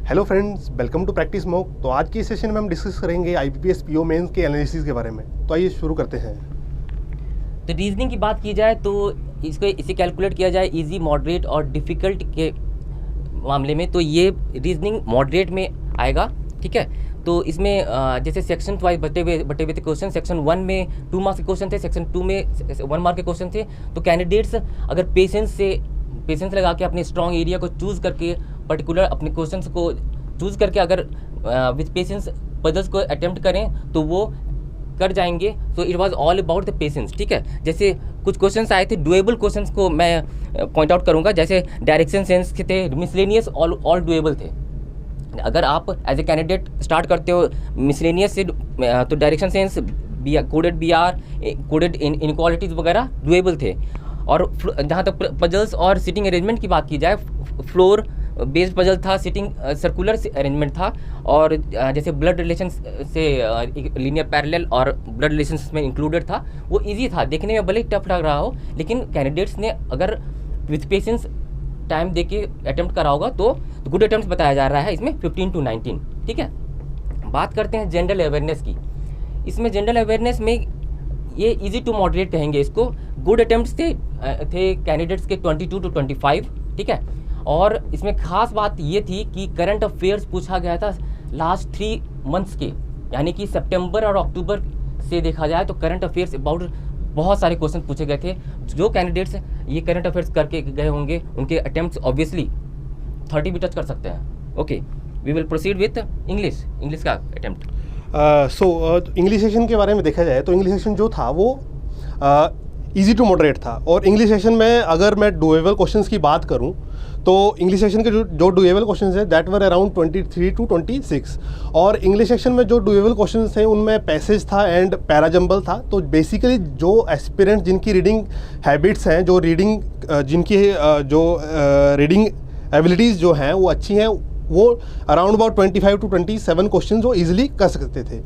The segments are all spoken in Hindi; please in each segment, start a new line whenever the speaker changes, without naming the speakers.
Hello friends, welcome to practice mock. तो आज की सेशन में हम डिस्कस करेंगे आईबीपीएस पीओ मेंस के एनालिसिस के बारे में। तो आइए शुरू करते हैं।
तो रीजनिंग की बात की जाए तो इसे कैलकुलेट किया जाए इजी, मॉडरेट और डिफ़िकल्ट के मामले में, तो ये रीजनिंग मॉडरेट में आएगा। ठीक है, तो इसमें जैसे सेक्शन वाइज बटे हुए थे क्वेश्चन। सेक्शन 1 में 2 मार्क्स के क्वेश्चन थे, सेक्शन 2 में 1 मार्क के क्विश्चन थे। तो कैंडिडेट्स अगर पेशेंस लगा के अपने स्ट्रॉन्ग एरिया को चूज़ करके, पर्टिकुलर अपने क्वेश्चंस को चूज़ करके अगर विथ पेशेंस पजल्स को अटेम्प्ट करें तो वो कर जाएंगे। तो it was all about the patience. ठीक है, जैसे कुछ क्वेश्चंस आए थे, डुएबल क्वेश्चंस को मैं पॉइंट आउट करूंगा। जैसे डायरेक्शन सेंस के थे, मिसलेनियस ऑल डुएबल थे। अगर आप एज ए कैंडिडेट स्टार्ट करते हो मिसलेनियस से तो direction sense, coded BR, coded inequalities वगैरह डुएबल थे। और जहाँ तक पजल्स और सिटिंग अरेंजमेंट की बात की जाए, फ्लोर बेस्ड पजल था, सिटिंग सर्कुलर अरेंजमेंट था। और जैसे ब्लड रिलेशन से लीनियर पैरेलल और ब्लड रिलेशन में इंक्लूडेड था, वो इजी था। देखने में भले ही टफ लग रहा हो, लेकिन कैंडिडेट्स ने अगर विथ पेशेंस टाइम दे के अटैम्प्ट करा होगा तो गुड अटैम्प्ट बताया जा रहा है इसमें 15 to 19। ठीक है, बात करते हैं जनरल अवेयरनेस की। इसमें जनरल अवेयरनेस में ये इजी टू मॉडरेट कहेंगे इसको। गुड अटैम्प्ट्स थे कैंडिडेट्स के 22 to 25। ठीक है, और इसमें खास बात ये थी कि करंट अफेयर्स पूछा गया था लास्ट 3 मंथ्स के, यानी कि सितंबर और अक्टूबर से देखा जाए तो करंट अफेयर्स अबाउट बहुत सारे क्वेश्चन पूछे गए थे। जो कैंडिडेट्स ये करंट अफेयर्स करके गए होंगे उनके अटैम्प्ट्स ऑब्वियसली 30 भी टच कर सकते हैं। Okay, we will proceed with English का अटैम्प्ट।
इंग्लिश सेशन के बारे में देखा जाए तो इंग्लिश सेशन जो था वो इजी टू मॉडरेट था। और इंग्लिश सेशन में अगर मैं डुएबल क्वेश्चंस की बात करूं तो इंग्लिश सेक्शन के जो डुएबल क्वेश्चंस हैं दैट वर अराउंड 23 to 26। और इंग्लिश सेक्शन में जो डुएबल क्वेश्चंस थे उनमें पैसेज था एंड पैराजम्बल था। तो बेसिकली जो एस्पिरेंट जिनकी रीडिंग हैबिट्स हैं, जो रीडिंग रीडिंग एबिलिटीज़ जो हैं वो अच्छी हैं, वो अराउंड अबाउट 25 to 27 क्वेश्चन वो ईजिली कर सकते थे।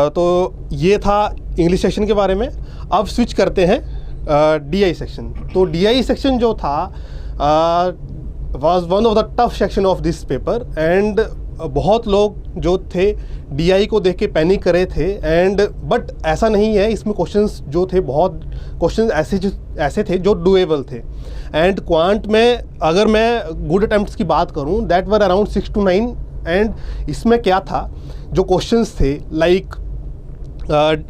तो ये था इंग्लिश सेक्शन के बारे में। अब स्विच करते हैं DI सेक्शन। तो DI सेक्शन जो था was one of the tough section of this paper and बहुत लोग जो थे DI को देख के पैनिक करे थे। एंड बट ऐसा नहीं है, इसमें क्वेश्चंस जो थे बहुत क्वेश्चंस ऐसे थे जो डुएबल थे। एंड क्वांट में अगर मैं गुड अटैम्प्ट्स की बात करूं that were around 6 to 9। And इसमें क्या था, जो क्वेश्चंस थे लाइक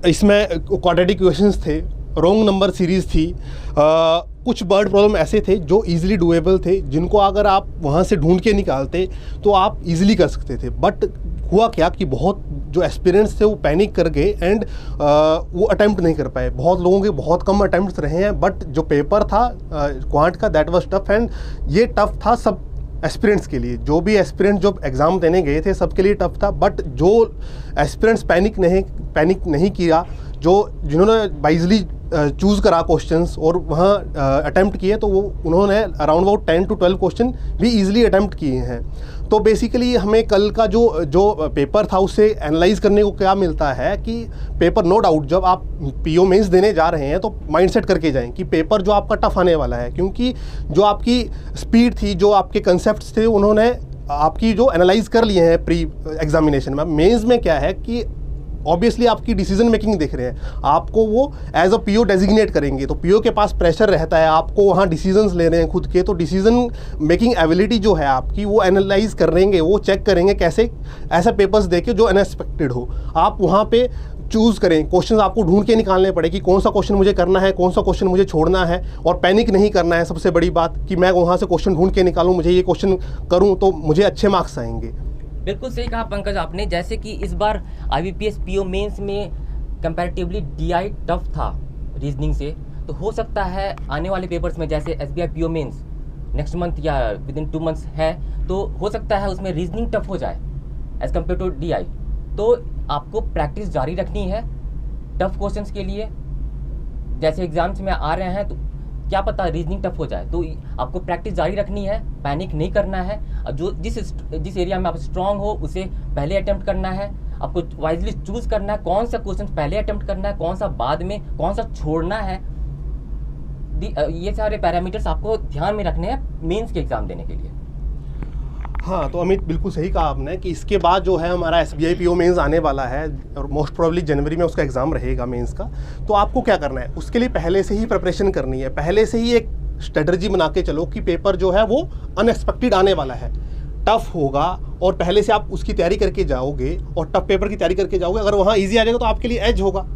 इसमें क्वाड्रेटिक क्वेश्चंस थे, रॉन्ग नंबर सीरीज़ थी, कुछ वर्ड प्रॉब्लम ऐसे थे जो इजीली डुएबल थे, जिनको अगर आप वहाँ से ढूंढ के निकालते तो आप इजीली कर सकते थे। बट हुआ क्या कि बहुत जो एस्पिरेंट्स थे वो पैनिक कर गए एंड वो अटैम्प्ट नहीं कर पाए। बहुत लोगों के बहुत कम अटैम्प्ट्स रहे हैं, बट जो पेपर था क्वांट का दैट वाज टफ। एंड ये टफ था सब एस्पिरेंट्स के लिए, जो भी एस्पिरेंट जो एग्ज़ाम देने गए थे सबके लिए टफ था। बट जो एस्पिरेंट्स पैनिक नहीं किया, जिन्होंने वाइजली चूज़ करा क्वेश्चंस और वहाँ अटैम्प्ट किए, तो वो उन्होंने अराउंड अबाउट 10 to 12 क्वेश्चन भी इजीली अटैम्प्ट किए हैं। तो बेसिकली हमें कल का जो पेपर था उससे एनालाइज करने को क्या मिलता है कि पेपर नो डाउट जब आप पीओ मेंस देने जा रहे हैं तो माइंडसेट करके जाएं कि पेपर जो आपका टफ आने वाला है, क्योंकि जो आपकी स्पीड थी, जो आपके कंसेप्ट्स थे, उन्होंने आपकी जो एनालाइज कर लिए हैं प्री एग्जामिनेशन में। मेंस में क्या है कि ऑब्वियसली आपकी डिसीजन मेकिंग देख रहे हैं, आपको वो एज अ पीओ डेजिग्नेट करेंगे, तो पीओ के पास प्रेशर रहता है, आपको वहाँ डिसीजंस लेने हैं खुद के। तो डिसीजन मेकिंग एबिलिटी जो है आपकी वो एनालाइज करेंगे, वो चेक करेंगे कैसे ऐसे पेपर्स देके जो अनएक्सपेक्टेड हो। आप वहाँ पे चूज़ करें, क्वेश्चन आपको ढूंढ के निकालने पड़े कि कौन सा क्वेश्चन मुझे करना है, कौन सा क्वेश्चन मुझे छोड़ना है। और पैनिक नहीं करना है, सबसे बड़ी बात कि मैं वहाँ से क्वेश्चन ढूंढ के निकालूँ, मुझे ये क्वेश्चन करूँ तो मुझे अच्छे मार्क्स आएंगे।
बिल्कुल सही कहा पंकज आपने। जैसे कि इस बार IBPS PO मेंस में कंपैरेटिवली DI टफ था रीजनिंग से, तो हो सकता है आने वाले पेपर्स में जैसे SBI PO mains next month या विद इन 2 months है, तो हो सकता है उसमें रीजनिंग टफ हो जाए एज़ कम्पेयर टू DI। तो आपको प्रैक्टिस जारी रखनी है टफ क्वेश्चंस के लिए। जैसे एग्जाम्स में आ रहे हैं तो क्या पता रीजनिंग टफ हो जाए, तो आपको प्रैक्टिस जारी रखनी है, पैनिक नहीं करना है। जो जिस एरिया में आप स्ट्रांग हो उसे पहले अटेम्प्ट करना है। आपको वाइजली चूज करना है कौन सा क्वेश्चन पहले अटेम्प्ट करना है, कौन सा बाद में, कौन सा छोड़ना है। ये सारे पैरामीटर्स आपको ध्यान में रखने हैं मेंस के एग्जाम देने के लिए।
हाँ, तो अमित बिल्कुल सही कहा आपने कि इसके बाद जो है हमारा SBI PO मेंस आने वाला है और मोस्ट प्रोबेबली जनवरी में उसका एग्ज़ाम रहेगा मेंस का। तो आपको क्या करना है, उसके लिए पहले से ही प्रिपरेशन करनी है, पहले से ही एक स्ट्रेटजी बना के चलो कि पेपर जो है वो अनएक्सपेक्टेड आने वाला है, टफ होगा, और पहले से आप उसकी तैयारी करके जाओगे और टफ पेपर की तैयारी करके जाओगे। अगर वहाँ ईजी आ जाएगा तो आपके लिए एज होगा,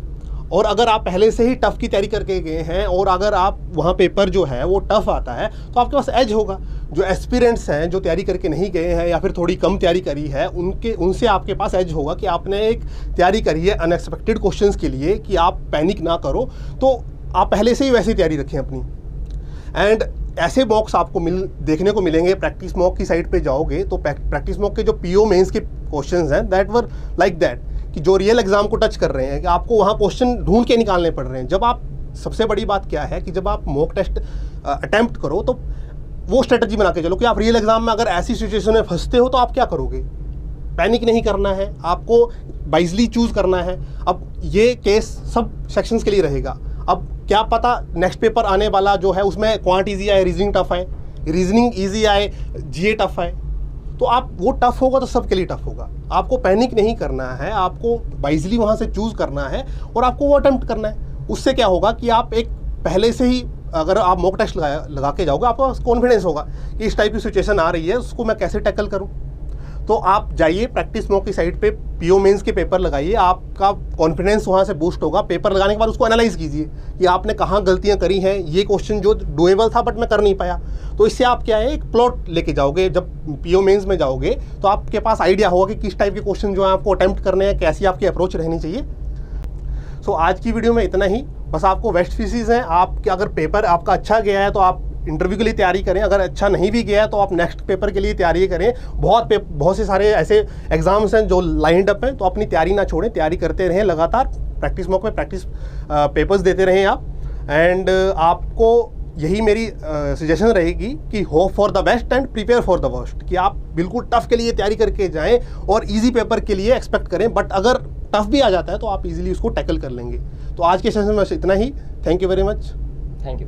और अगर आप पहले से ही टफ़ की तैयारी करके गए हैं और अगर आप वहाँ पेपर जो है वो टफ़ आता है तो आपके पास एज होगा। जो एस्पिरेंट्स हैं, जो तैयारी करके नहीं गए हैं या फिर थोड़ी कम तैयारी करी है, उनसे आपके पास एज होगा कि आपने एक तैयारी करी है अनएक्सपेक्टेड क्वेश्चंस के लिए, कि आप पैनिक ना करो। तो आप पहले से ही वैसी तैयारी रखें अपनी। एंड ऐसे मॉक्स आपको देखने को मिलेंगे, प्रैक्टिस मॉक की साइट पे जाओगे तो प्रैक्टिस मॉक के जो PO मेंस के क्वेश्चंस हैं दैट वर लाइक दैट, कि जो रियल एग्जाम को टच कर रहे हैं, कि आपको वहाँ क्वेश्चन ढूंढ के निकालने पड़ रहे हैं। जब आप, सबसे बड़ी बात क्या है कि जब आप मॉक टेस्ट अटेम्प्ट करो तो वो स्ट्रेटजी बना के चलो कि आप रियल एग्जाम में अगर ऐसी सिचुएशन में फंसते हो तो आप क्या करोगे। पैनिक नहीं करना है, आपको वाइजली चूज़ करना है। अब ये केस सब सेक्शंस के लिए रहेगा। अब क्या पता नेक्स्ट पेपर आने वाला जो है उसमें क्वांट ईजी आए, रीजनिंग टफ आए, रीजनिंग ईजी आए, GA टफ आए, तो आप वो टफ होगा तो सबके लिए टफ होगा। आपको पैनिक नहीं करना है, आपको वाइजली वहाँ से चूज़ करना है और आपको वो अटेम्प्ट करना है। उससे क्या होगा कि आप एक पहले से ही, अगर आप मॉक टेस्ट लगा के जाओगे, आपको कॉन्फिडेंस होगा कि इस टाइप की सिचुएशन आ रही है, उसको मैं कैसे टैकल करूँ। तो आप जाइए प्रैक्टिस मॉक की साइट पे, PO मेंस के पेपर लगाइए, आपका कॉन्फिडेंस वहाँ से बूस्ट होगा। पेपर लगाने के बाद उसको एनालाइज कीजिए कि आपने कहाँ गलतियाँ करी हैं, ये क्वेश्चन जो डुएबल था बट मैं कर नहीं पाया। तो इससे आप क्या है, एक प्लॉट लेके जाओगे। जब PO मेंस में जाओगे तो आपके पास आइडिया होगा कि किस टाइप के क्वेश्चन जो है आपको अटेम्प्ट करने हैं, कैसी आपकी अप्रोच रहनी चाहिए। सो आज की वीडियो में इतना ही। बस आपको बेस्ट विशेस हैं। आपके अगर पेपर आपका अच्छा गया है तो आप इंटरव्यू के लिए तैयारी करें, अगर अच्छा नहीं भी गया है तो आप नेक्स्ट पेपर के लिए तैयारी करें। बहुत से सारे ऐसे एग्जाम्स हैं जो लाइंड अप हैं, तो अपनी तैयारी ना छोड़ें, तैयारी करते रहें लगातार। प्रैक्टिस मॉक में प्रैक्टिस पेपर्स देते रहें आप। एंड आपको यही मेरी सजेशन रहेगी कि hope for the best and prepare for the worst, कि आप बिल्कुल टफ के लिए तैयारी करके जाएं और इजी पेपर के लिए एक्सपेक्ट करें। बट अगर टफ भी आ जाता है तो आप इजीली उसको टैकल कर लेंगे। तो आज के सेशन में बस इतना ही। Thank you very much.
Thank you.